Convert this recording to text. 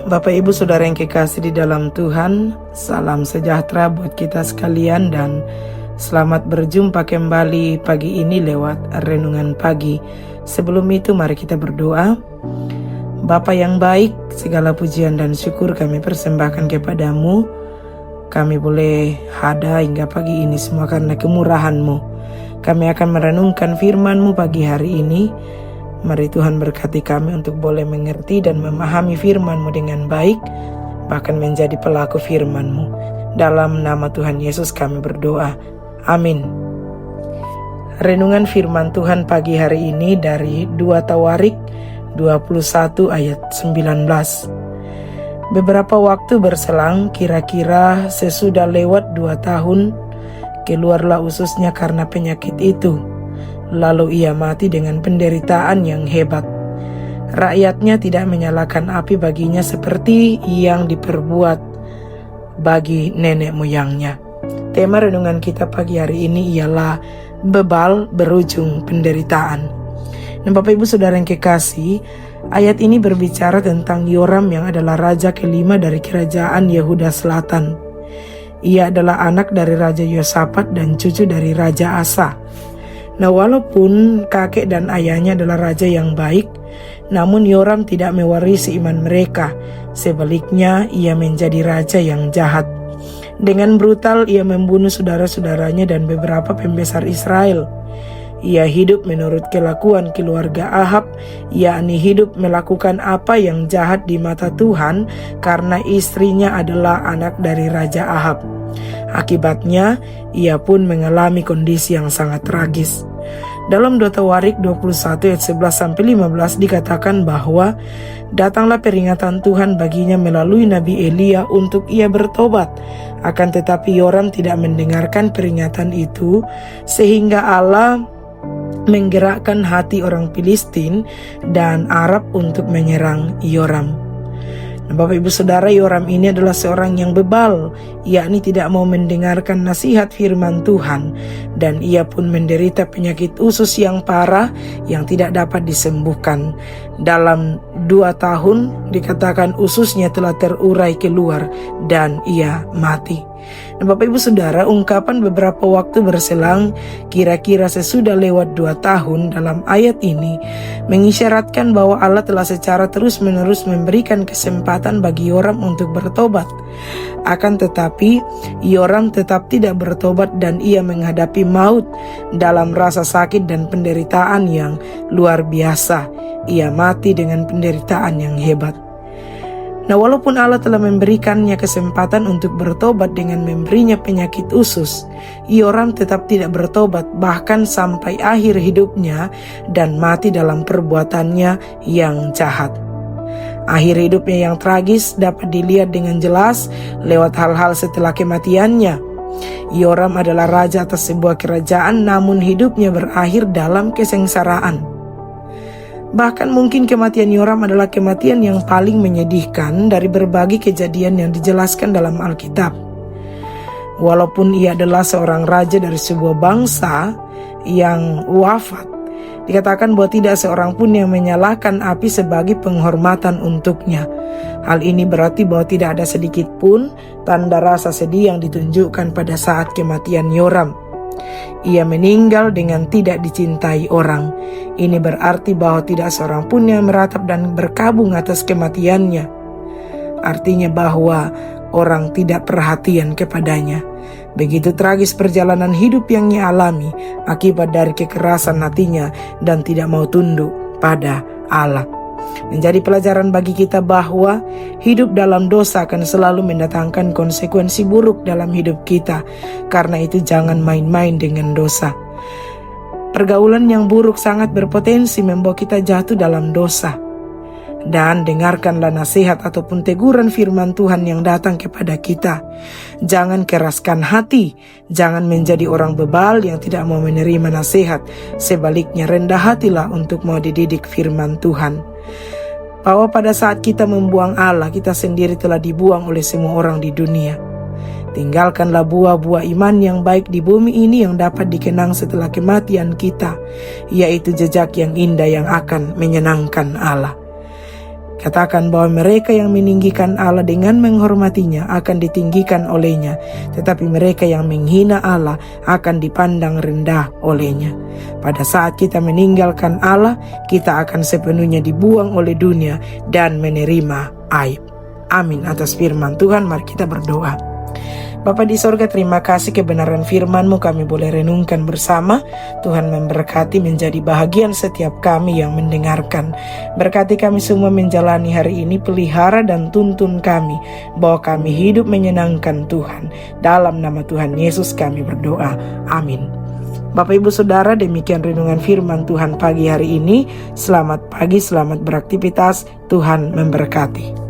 Bapak Ibu Saudara yang kekasih di dalam Tuhan, salam sejahtera buat kita sekalian dan selamat berjumpa kembali pagi ini lewat Renungan Pagi. Sebelum itu mari kita berdoa. Bapa yang baik, segala pujian dan syukur kami persembahkan kepadamu. Kami boleh ada hingga pagi ini semua karena kemurahan-Mu. Kami akan merenungkan firman-Mu pagi hari ini. Mari Tuhan berkati kami untuk boleh mengerti dan memahami firman-Mu dengan baik, bahkan menjadi pelaku firman-Mu. Dalam nama Tuhan Yesus kami berdoa. Amin. Renungan firman Tuhan pagi hari ini dari 2 Tawarik 21 ayat 19. Beberapa waktu berselang, kira-kira sesudah lewat 2 tahun, keluarlah ususnya karena penyakit itu. Lalu ia mati dengan penderitaan yang hebat. Rakyatnya tidak menyalakan api baginya seperti yang diperbuat bagi nenek moyangnya. Tema renungan kita pagi hari ini ialah bebal berujung penderitaan. Dan Bapak Ibu Saudara yang kekasih, ayat ini berbicara tentang Yoram yang adalah raja kelima dari kerajaan Yehuda Selatan. Ia adalah anak dari Raja Yosafat dan cucu dari Raja Asa. Nah, walaupun kakek dan ayahnya adalah raja yang baik, namun Yoram tidak mewarisi iman mereka. Sebaliknya, ia menjadi raja yang jahat. Dengan brutal, ia membunuh saudara-saudaranya dan beberapa pembesar Israel. Ia hidup menurut kelakuan keluarga Ahab, yakni hidup melakukan apa yang jahat di mata Tuhan karena istrinya adalah anak dari Raja Ahab. Akibatnya, ia pun mengalami kondisi yang sangat tragis. Dalam 2 Tawarik 21 ayat 11-15 dikatakan bahwa datanglah peringatan Tuhan baginya melalui Nabi Elia untuk ia bertobat. Akan tetapi Yoram tidak mendengarkan peringatan itu, sehingga Allah menggerakkan hati orang Filistin dan Arab untuk menyerang Yoram. Nah, Bapak Ibu Saudara, Yoram ini adalah seorang yang bebal, yakni tidak mau mendengarkan nasihat firman Tuhan, dan ia pun menderita penyakit usus yang parah yang tidak dapat disembuhkan. Dalam 2 tahun dikatakan ususnya telah terurai keluar dan ia mati. Nah, Bapak Ibu Saudara, ungkapan beberapa waktu berselang, kira-kira sesudah lewat 2 tahun dalam ayat ini mengisyaratkan bahwa Allah telah secara terus-menerus memberikan kesempatan bagi Yoram untuk bertobat. Akan tetapi Yoram tetap tidak bertobat dan ia menghadapi maut dalam rasa sakit dan penderitaan yang luar biasa. Ia mati dengan penderitaan yang hebat. Nah, walaupun Allah telah memberikannya kesempatan untuk bertobat dengan memberinya penyakit usus, Yoram tetap tidak bertobat bahkan sampai akhir hidupnya dan mati dalam perbuatannya yang jahat. Akhir hidupnya yang tragis dapat dilihat dengan jelas lewat hal-hal setelah kematiannya. Yoram adalah raja atas sebuah kerajaan, namun hidupnya berakhir dalam kesengsaraan. Bahkan mungkin kematian Yoram adalah kematian yang paling menyedihkan dari berbagai kejadian yang dijelaskan dalam Alkitab. Walaupun ia adalah seorang raja dari sebuah bangsa yang wafat, dikatakan bahwa tidak seorang pun yang menyalakan api sebagai penghormatan untuknya. Hal ini berarti bahwa tidak ada sedikit pun tanda rasa sedih yang ditunjukkan pada saat kematian Yoram. Ia meninggal dengan tidak dicintai orang. Ini berarti bahwa tidak seorang pun yang meratap dan berkabung atas kematiannya. Artinya bahwa orang tidak perhatian kepadanya. Begitu tragis perjalanan hidup yang ia alami akibat dari kekerasan hatinya dan tidak mau tunduk pada Allah. Menjadi pelajaran bagi kita bahwa hidup dalam dosa akan selalu mendatangkan konsekuensi buruk dalam hidup kita. Karena itu jangan main-main dengan dosa. Pergaulan yang buruk sangat berpotensi membawa kita jatuh dalam dosa. Dan dengarkanlah nasihat ataupun teguran firman Tuhan yang datang kepada kita. Jangan keraskan hati, jangan menjadi orang bebal yang tidak mau menerima nasihat. Sebaliknya rendah hatilah untuk mau dididik firman Tuhan. Bahwa pada saat kita membuang Allah, kita sendiri telah dibuang oleh semua orang di dunia. Tinggalkanlah buah-buah iman yang baik di bumi ini yang dapat dikenang setelah kematian kita, yaitu jejak yang indah yang akan menyenangkan Allah. Katakan bahwa mereka yang meninggikan Allah dengan menghormatinya akan ditinggikan olehnya, tetapi mereka yang menghina Allah akan dipandang rendah olehnya. Pada saat kita meninggalkan Allah, kita akan sepenuhnya dibuang oleh dunia dan menerima aib. Amin. Atas firman Tuhan, mari kita berdoa. Bapa di sorga, terima kasih kebenaran firman-Mu kami boleh renungkan bersama. Tuhan memberkati menjadi bahagian setiap kami yang mendengarkan. Berkati kami semua menjalani hari ini, pelihara dan tuntun kami, bahwa kami hidup menyenangkan Tuhan. Dalam nama Tuhan Yesus kami berdoa. Amin. Bapak Ibu Saudara, demikian renungan firman Tuhan pagi hari ini. Selamat pagi, selamat beraktivitas. Tuhan memberkati.